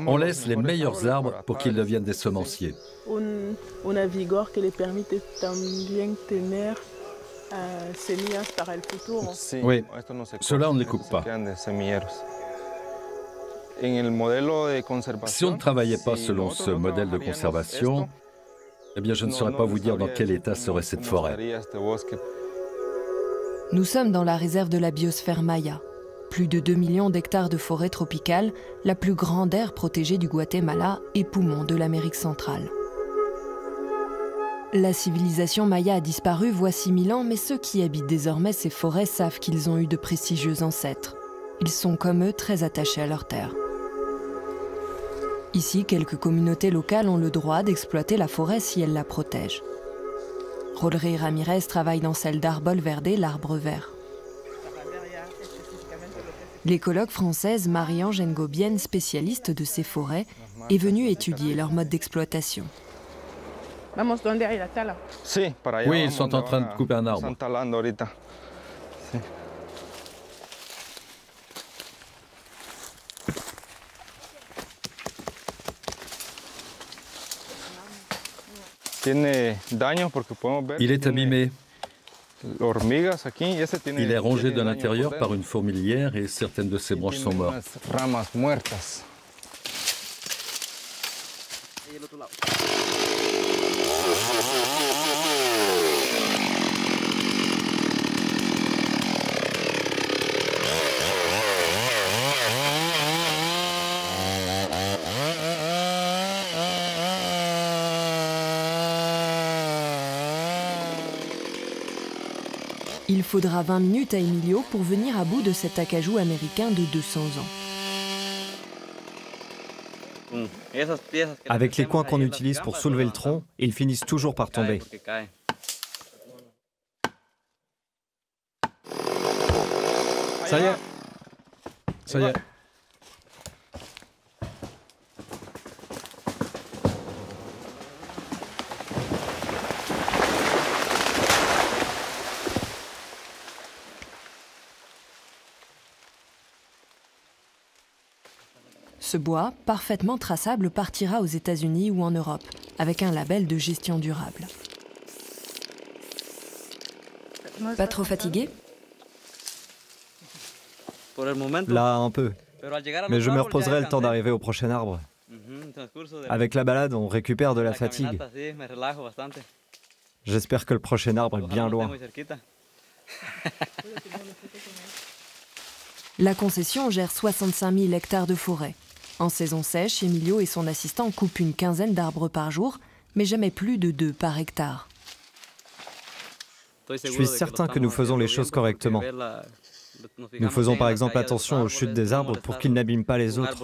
On laisse les meilleurs arbres pour qu'ils deviennent des semenciers. Una vigor que les permite también tener semillas para el futuro. Oui, ceux-là on ne les coupe pas. Si on ne travaillait pas selon ce modèle de conservation, eh bien je ne saurais pas vous dire dans quel état serait cette forêt. Nous sommes dans la réserve de la biosphère maya. Plus de 2 millions d'hectares de forêt tropicale, la plus grande aire protégée du Guatemala et poumon de l'Amérique centrale. La civilisation maya a disparu voici 1000 ans, mais ceux qui habitent désormais ces forêts savent qu'ils ont eu de prestigieux ancêtres. Ils sont comme eux très attachés à leur terre. Ici, quelques communautés locales ont le droit d'exploiter la forêt si elles la protègent. Rodri Ramirez travaille dans celle d'Arbol Verde, l'arbre vert. L'écologue française Marie-Ange Ngobienne, spécialiste de ces forêts, est venue étudier leur mode d'exploitation. Oui, ils sont en train de couper un arbre. Il est abîmé. Il est rongé de l'intérieur par une fourmilière et certaines de ses branches sont mortes. Il faudra 20 minutes à Emilio pour venir à bout de cet acajou américain de 200 ans. Avec les coins qu'on utilise pour soulever le tronc, ils finissent toujours par tomber. Ça y est. Ça y est. Ce bois, parfaitement traçable, partira aux États-Unis ou en Europe, avec un label de gestion durable. Pas trop fatigué? Là, un peu. Mais je me reposerai le temps d'arriver au prochain arbre. Avec la balade, on récupère de la fatigue. J'espère que le prochain arbre est bien loin. La concession gère 65 000 hectares de forêt. En saison sèche, Emilio et son assistant coupent une quinzaine d'arbres par jour, mais jamais plus de 2 par hectare. Je suis certain que nous faisons les choses correctement. Nous faisons par exemple attention aux chutes des arbres pour qu'ils n'abîment pas les autres.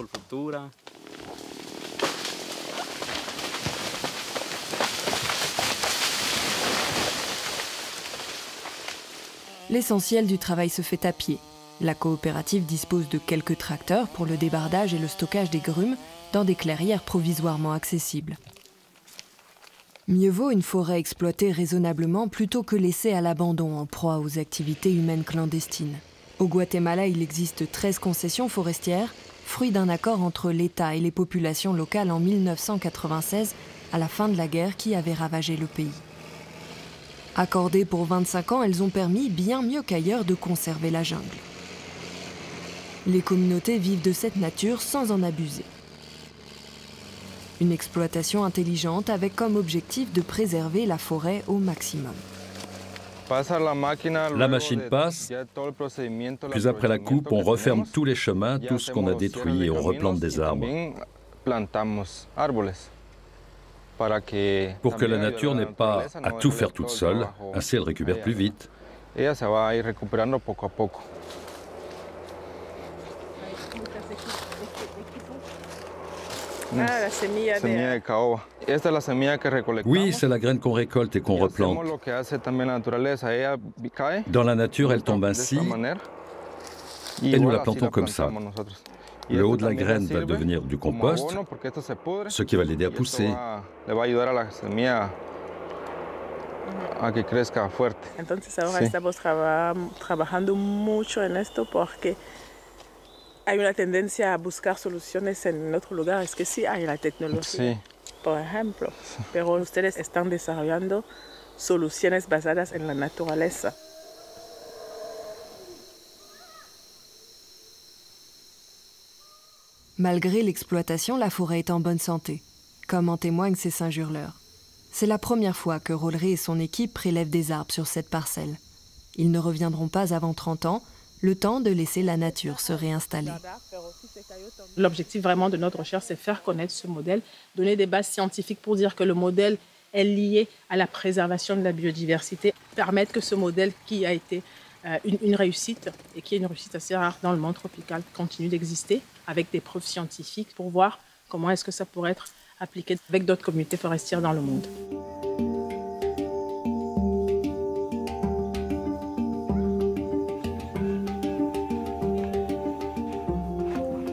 L'essentiel du travail se fait à pied. La coopérative dispose de quelques tracteurs pour le débardage et le stockage des grumes dans des clairières provisoirement accessibles. Mieux vaut une forêt exploitée raisonnablement plutôt que laissée à l'abandon en proie aux activités humaines clandestines. Au Guatemala, il existe 13 concessions forestières, fruit d'un accord entre l'État et les populations locales en 1996, à la fin de la guerre qui avait ravagé le pays. Accordées pour 25 ans, elles ont permis, bien mieux qu'ailleurs, de conserver la jungle. Les communautés vivent de cette nature sans en abuser. Une exploitation intelligente avec comme objectif de préserver la forêt au maximum. La machine passe, puis après la coupe, on referme tous les chemins, tout ce qu'on a détruit et on replante des arbres. Pour que la nature n'ait pas à tout faire toute seule, ainsi elle récupère plus vite. La semilla de caoba. Oui, c'est la graine qu'on récolte et qu'on replante. Dans la nature, elle tombe ainsi et nous la plantons comme ça. Le haut de la graine va devenir du compost, ce qui va l'aider à pousser. Entonces ahora estamos trabajando mucho en esto porque Hay una tendencia a buscar soluciones en otro lugar, es que sí hay la tecnología, por ejemplo, pero ustedes están desarrollando soluciones basadas en la naturaleza. Malgré l'exploitation, la forêt est en bonne santé, comme en témoignent ces singes hurleurs. C'est la première fois que Rolleré et son équipe prélèvent des arbres sur cette parcelle. Ils ne reviendront pas avant 30 ans, le temps de laisser la nature se réinstaller. L'objectif vraiment de notre recherche, c'est faire connaître ce modèle, donner des bases scientifiques pour dire que le modèle est lié à la préservation de la biodiversité, permettre que ce modèle qui a été une réussite, et qui est une réussite assez rare dans le monde tropical, continue d'exister avec des preuves scientifiques pour voir comment est-ce que ça pourrait être appliqué avec d'autres communautés forestières dans le monde.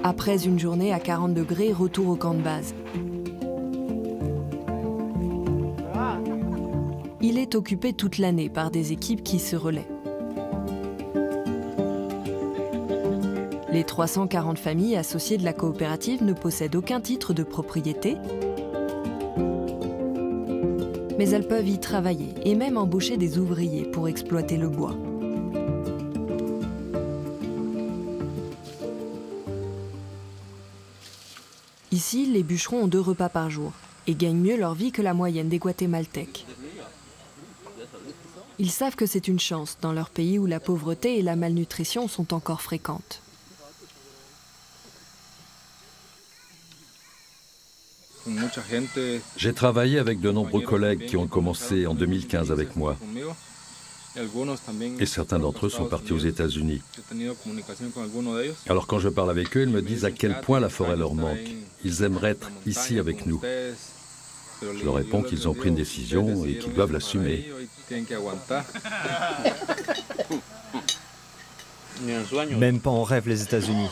Après une journée à 40 degrés, retour au camp de base. Il est occupé toute l'année par des équipes qui se relaient. Les 340 familles associées de la coopérative ne possèdent aucun titre de propriété, mais elles peuvent y travailler et même embaucher des ouvriers pour exploiter le bois. Ici, les bûcherons ont 2 repas par jour et gagnent mieux leur vie que la moyenne des Guatémaltèques. Ils savent que c'est une chance dans leur pays où la pauvreté et la malnutrition sont encore fréquentes. J'ai travaillé avec de nombreux collègues qui ont commencé en 2015 avec moi. Et certains d'entre eux sont partis aux États-Unis. Alors quand je parle avec eux, ils me disent à quel point la forêt leur manque. Ils aimeraient être ici avec nous. Je leur réponds qu'ils ont pris une décision et qu'ils doivent l'assumer. Même pas en rêve les États-Unis.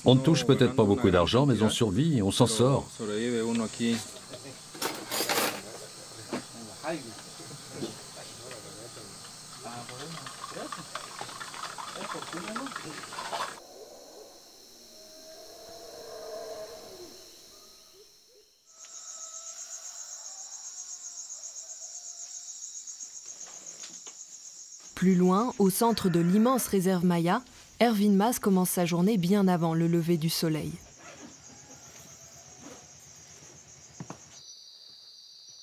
On ne touche peut-être pas beaucoup d'argent, mais on survit et on s'en sort. Plus loin, au centre de l'immense réserve Maya, Erwin Mas commence sa journée bien avant le lever du soleil.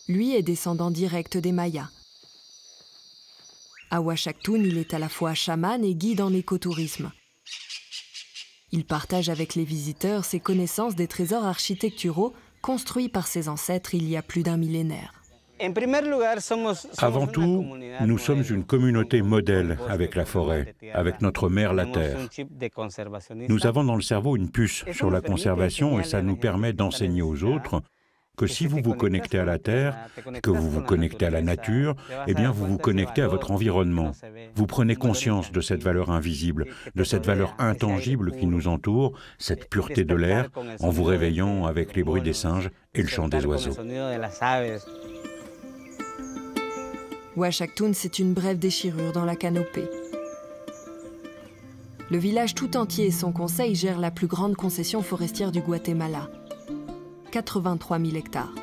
Lui est descendant direct des Mayas. À Ouachactoun, il est à la fois chaman et guide en écotourisme. Il partage avec les visiteurs ses connaissances des trésors architecturaux construits par ses ancêtres il y a plus d'1 millénaire. Avant tout, nous sommes une communauté modèle avec la forêt, avec notre mère la terre. Nous avons dans le cerveau une puce sur la conservation et ça nous permet d'enseigner aux autres que si vous vous connectez à la terre, que vous vous connectez à la nature, eh bien vous vous connectez à votre environnement. Vous prenez conscience de cette valeur invisible, de cette valeur intangible qui nous entoure, cette pureté de l'air, en vous réveillant avec les bruits des singes et le chant des oiseaux. Ouachactoun, c'est une brève déchirure dans la canopée. Le village tout entier et son conseil gèrent la plus grande concession forestière du Guatemala. 83 000 hectares.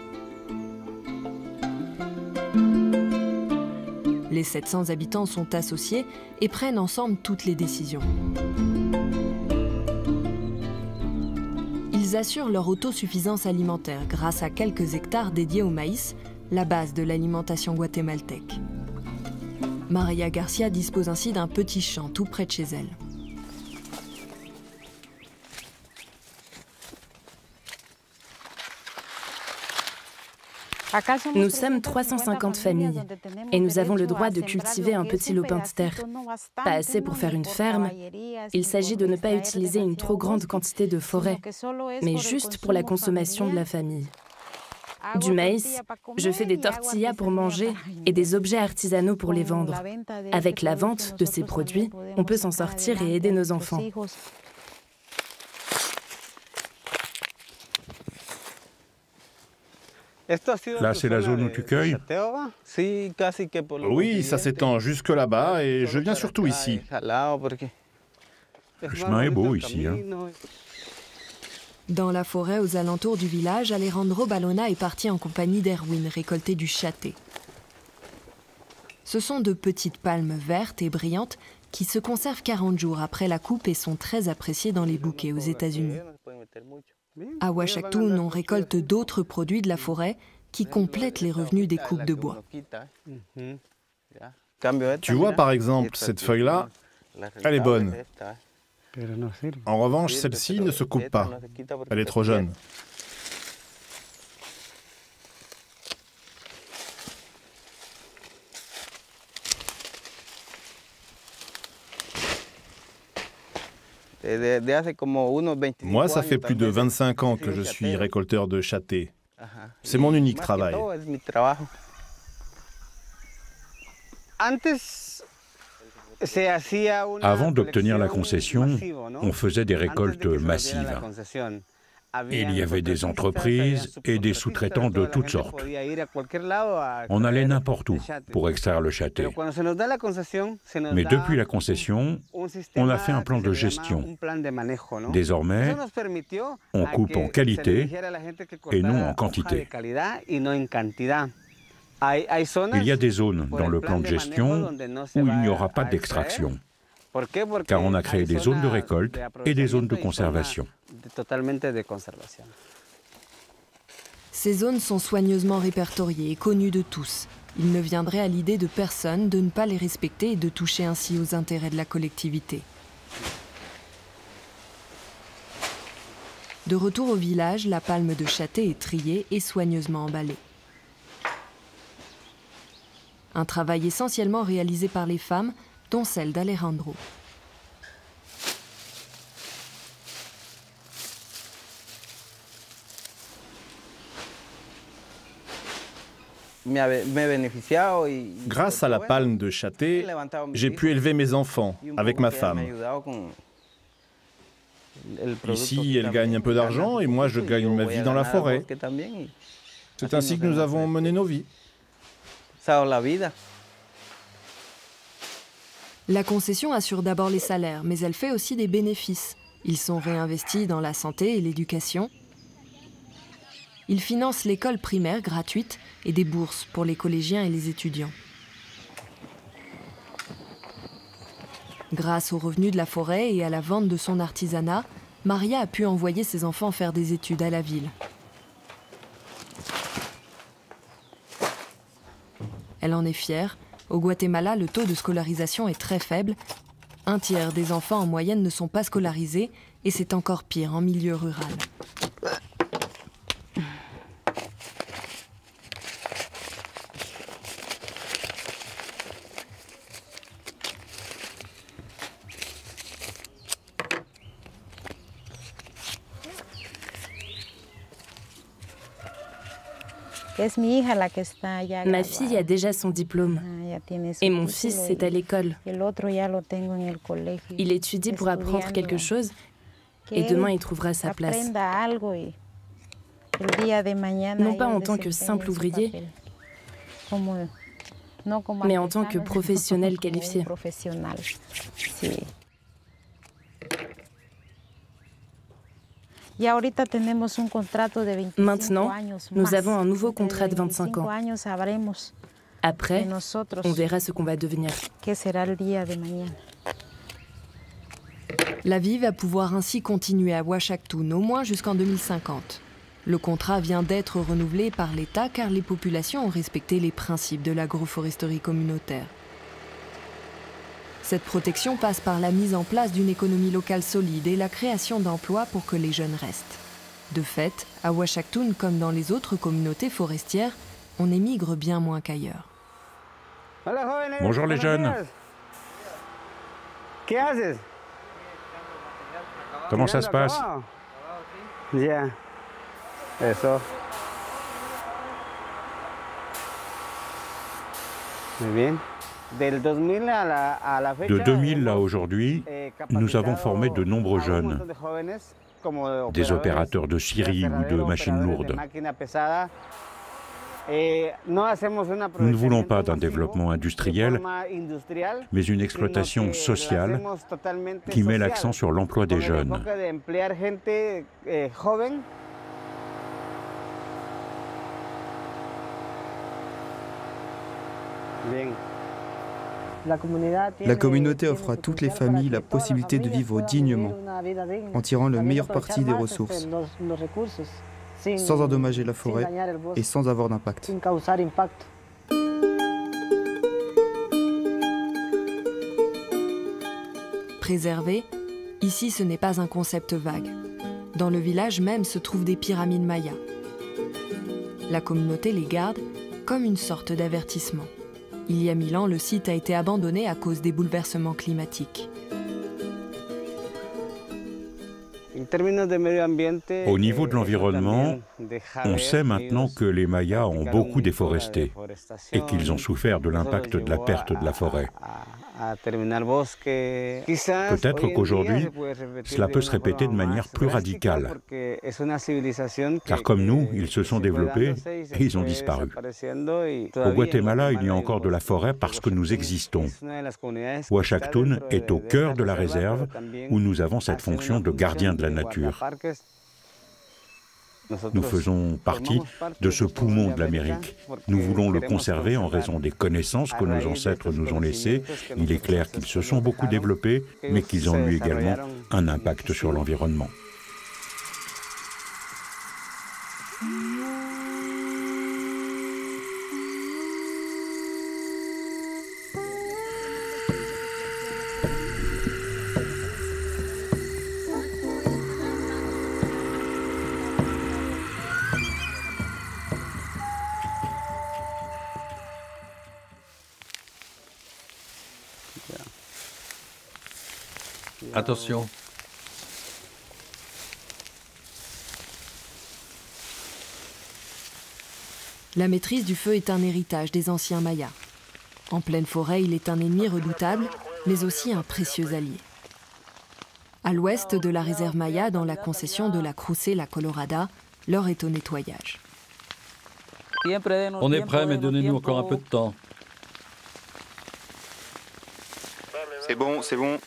Les 700 habitants sont associés et prennent ensemble toutes les décisions. Ils assurent leur autosuffisance alimentaire grâce à quelques hectares dédiés au maïs, la base de l'alimentation guatémaltèque. Maria Garcia dispose ainsi d'un petit champ tout près de chez elle. Nous sommes 350 familles et nous avons le droit de cultiver un petit lopin de terre. Pas assez pour faire une ferme. Il s'agit de ne pas utiliser une trop grande quantité de forêt, mais juste pour la consommation de la famille. Du maïs, je fais des tortillas pour manger et des objets artisanaux pour les vendre. Avec la vente de ces produits, on peut s'en sortir et aider nos enfants. Là, c'est la zone où tu cueilles? Oui, ça s'étend jusque là-bas et je viens surtout ici. Le chemin est beau ici. Hein. Dans la forêt aux alentours du village, Alejandro Ballona est parti en compagnie d'Erwin récolter du châté. Ce sont de petites palmes vertes et brillantes qui se conservent 40 jours après la coupe et sont très appréciées dans les bouquets aux États-Unis. À Huachactún, on récolte d'autres produits de la forêt qui complètent les revenus des coupes de bois. Tu vois par exemple cette feuille-là, elle est bonne. En revanche, celle-ci ne se coupe pas. Elle est trop jeune. Moi, ça fait plus de 25 ans que je suis récolteur de châté. C'est mon unique travail. Avant d'obtenir la concession, on faisait des récoltes massives. Il y avait des entreprises et des sous-traitants de toutes sortes. On allait n'importe où pour extraire le châté. Mais depuis la concession, on a fait un plan de gestion. Désormais, on coupe en qualité et non en quantité. Il y a des zones dans le plan de gestion où il n'y aura pas d'extraction, car on a créé des zones de récolte et des zones de conservation. Ces zones sont soigneusement répertoriées et connues de tous. Il ne viendrait à l'idée de personne de ne pas les respecter et de toucher ainsi aux intérêts de la collectivité. De retour au village, la palme de châté est triée et soigneusement emballée. Un travail essentiellement réalisé par les femmes, dont celle d'Alejandro. Grâce à la palme de châté, j'ai pu élever mes enfants avec ma femme. Ici, elle gagne un peu d'argent et moi, je gagne ma vie dans la forêt. C'est ainsi que nous avons mené nos vies. La concession assure d'abord les salaires, mais elle fait aussi des bénéfices. Ils sont réinvestis dans la santé et l'éducation. Ils financent l'école primaire gratuite et des bourses pour les collégiens et les étudiants. Grâce aux revenus de la forêt et à la vente de son artisanat, Maria a pu envoyer ses enfants faire des études à la ville. Elle en est fière. Au Guatemala, le taux de scolarisation est très faible. 1/3 des enfants en moyenne ne sont pas scolarisés et c'est encore pire en milieu rural. Ma fille a déjà son diplôme et mon fils est à l'école. Il étudie pour apprendre quelque chose et demain il trouvera sa place. Non pas en tant que simple ouvrier, mais en tant que professionnel qualifié. Maintenant, nous avons un nouveau contrat de 25 ans. Après, on verra ce qu'on va devenir. La vie va pouvoir ainsi continuer à Huachactún au moins jusqu'en 2050. Le contrat vient d'être renouvelé par l'État car les populations ont respecté les principes de l'agroforesterie communautaire. Cette protection passe par la mise en place d'une économie locale solide et la création d'emplois pour que les jeunes restent. De fait, à Huachactún, comme dans les autres communautés forestières, on émigre bien moins qu'ailleurs. Bonjour les jeunes. Comment ça se passe? Bien. Eso. Muy bien. De 2000 à aujourd'hui, nous avons formé de nombreux jeunes, des opérateurs de scierie ou de machines lourdes. Nous ne voulons pas d'un développement industriel, mais une exploitation sociale qui met l'accent sur l'emploi des jeunes. La communauté offre à toutes les familles la possibilité de vivre dignement, en tirant le meilleur parti des ressources, sans endommager la forêt et sans avoir d'impact. Préserver, ici ce n'est pas un concept vague. Dans le village même se trouvent des pyramides mayas. La communauté les garde comme une sorte d'avertissement. Il y a 1000 ans, le site a été abandonné à cause des bouleversements climatiques. Au niveau de l'environnement, on sait maintenant que les Mayas ont beaucoup déforesté et qu'ils ont souffert de l'impact de la perte de la forêt. Peut-être qu'aujourd'hui, cela peut se répéter de manière plus radicale. Car comme nous, ils se sont développés et ils ont disparu. Au Guatemala, il y a encore de la forêt parce que nous existons. Huachactún est au cœur de la réserve où nous avons cette fonction de gardien de la nature. Nous faisons partie de ce poumon de l'Amérique. Nous voulons le conserver en raison des connaissances que nos ancêtres nous ont laissées. Il est clair qu'ils se sont beaucoup développés, mais qu'ils ont eu également un impact sur l'environnement. Attention. La maîtrise du feu est un héritage des anciens Mayas. En pleine forêt, il est un ennemi redoutable, mais aussi un précieux allié. À l'ouest de la réserve Maya, dans la concession de la Cruce La Colorada, l'heure est au nettoyage. On est prêt, mais donnez-nous encore un peu de temps. C'est bon, c'est bon.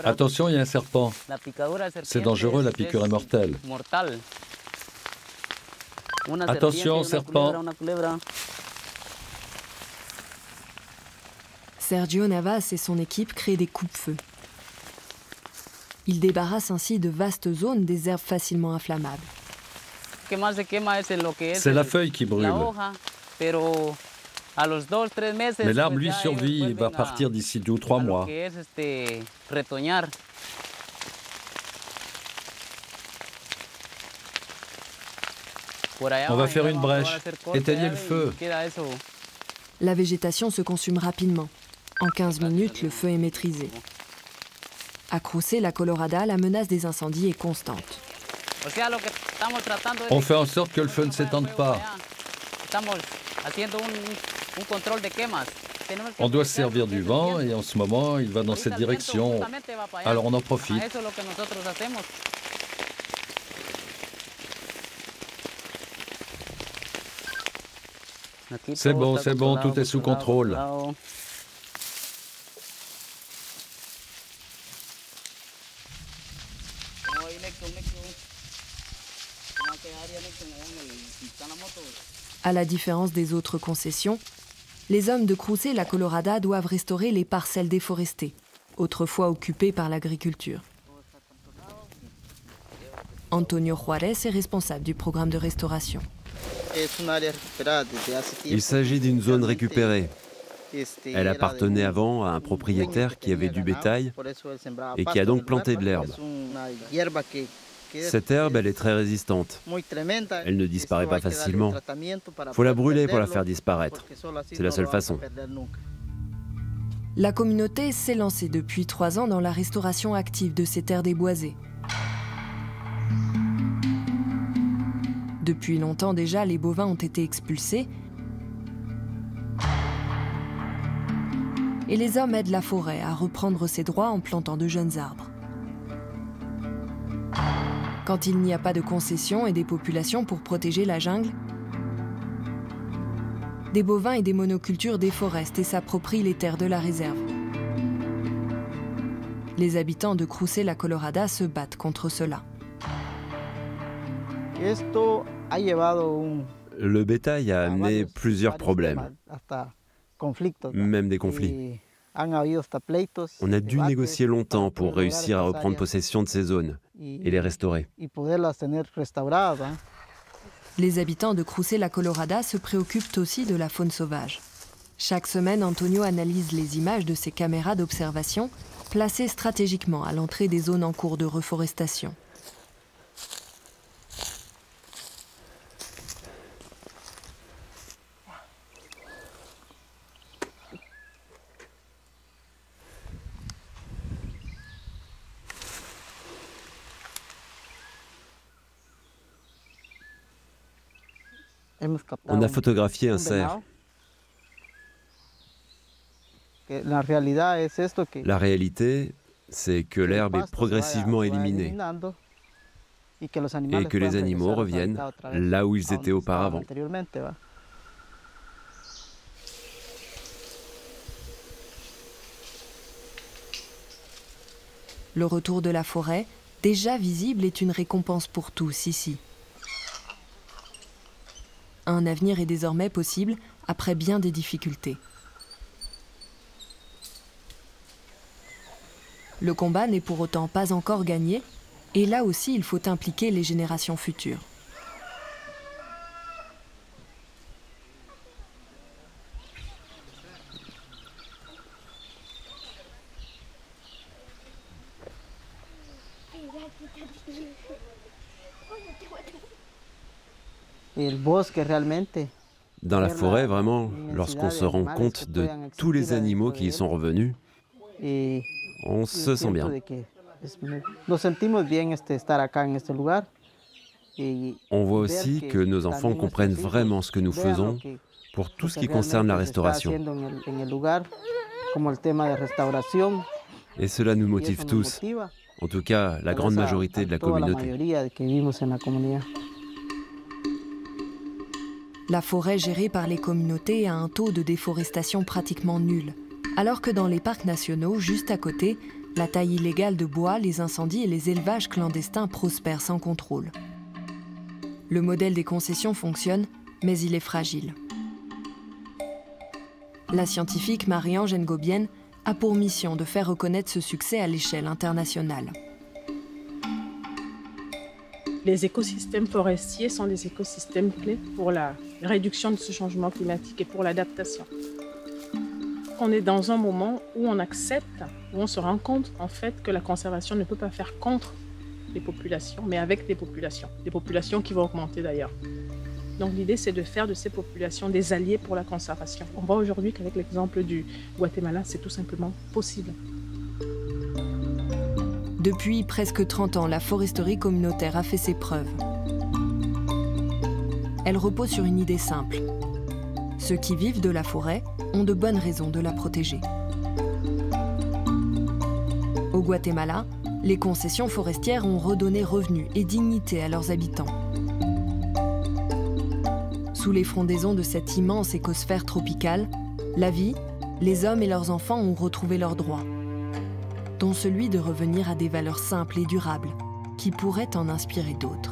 Attention, il y a un serpent. C'est dangereux, la piqûre est mortelle. Attention, serpent. Sergio Navas et son équipe créent des coupe-feux. Ils débarrassent ainsi de vastes zones des herbes facilement inflammables. C'est la feuille qui brûle. Mais l'arbre, lui, survit et va partir d'ici 2 ou 3 mois. On va faire une brèche. Éteignez le feu. La végétation se consume rapidement. En 15 minutes, le feu est maîtrisé. À Cruce La Colorada, la menace des incendies est constante. On fait en sorte que le feu ne s'étende pas. On doit se servir du vent et en ce moment, il va dans cette direction. Alors on en profite. C'est bon, tout est sous contrôle. À la différence des autres concessions, les hommes de Cruce La Colorada doivent restaurer les parcelles déforestées, autrefois occupées par l'agriculture. Antonio Juarez est responsable du programme de restauration. Il s'agit d'une zone récupérée. Elle appartenait avant à un propriétaire qui avait du bétail et qui a donc planté de l'herbe. Cette herbe, elle est très résistante. Elle ne disparaît pas facilement. Il faut la brûler pour la faire disparaître. C'est la seule façon. La communauté s'est lancée depuis 3 ans dans la restauration active de ces terres déboisées. Depuis longtemps déjà, les bovins ont été expulsés. et les hommes aident la forêt à reprendre ses droits en plantant de jeunes arbres. Quand il n'y a pas de concessions et des populations pour protéger la jungle, des bovins et des monocultures déforestent et s'approprient les terres de la réserve. Les habitants de Cruce la Colorada se battent contre cela. Le bétail a amené plusieurs problèmes, même des conflits. On a dû négocier longtemps pour réussir à reprendre possession de ces zones et les restaurer. Les habitants de Cruce la Colorada se préoccupent aussi de la faune sauvage. Chaque semaine, Antonio analyse les images de ses caméras d'observation placées stratégiquement à l'entrée des zones en cours de reforestation. On a photographié un cerf. La réalité, c'est que l'herbe est progressivement éliminée et que les animaux reviennent là où ils étaient auparavant. Le retour de la forêt, déjà visible, est une récompense pour tous ici. Un avenir est désormais possible après bien des difficultés. Le combat n'est pour autant pas encore gagné, et là aussi il faut impliquer les générations futures. Dans la forêt, vraiment, lorsqu'on se rend compte de tous les animaux qui y sont revenus, on se sent bien. On voit aussi que nos enfants comprennent vraiment ce que nous faisons pour tout ce qui concerne la restauration. Et cela nous motive tous, en tout cas la grande majorité de la communauté. La forêt gérée par les communautés a un taux de déforestation pratiquement nul, alors que dans les parcs nationaux, juste à côté, la taille illégale de bois, les incendies et les élevages clandestins prospèrent sans contrôle. Le modèle des concessions fonctionne, mais il est fragile. La scientifique Marie-Ange Ngobienne a pour mission de faire reconnaître ce succès à l'échelle internationale. Les écosystèmes forestiers sont des écosystèmes clés pour la réduction de ce changement climatique et pour l'adaptation. On est dans un moment où on accepte, où on se rend compte en fait que la conservation ne peut pas faire contre les populations, mais avec des populations qui vont augmenter d'ailleurs. Donc l'idée c'est de faire de ces populations des alliés pour la conservation. On voit aujourd'hui qu'avec l'exemple du Guatemala, c'est tout simplement possible. Depuis presque 30 ans, la foresterie communautaire a fait ses preuves. Elle repose sur une idée simple. Ceux qui vivent de la forêt ont de bonnes raisons de la protéger. Au Guatemala, les concessions forestières ont redonné revenus et dignité à leurs habitants. Sous les frondaisons de cette immense écosphère tropicale, la vie, les hommes et leurs enfants ont retrouvé leurs droits, dont celui de revenir à des valeurs simples et durables, qui pourraient en inspirer d'autres.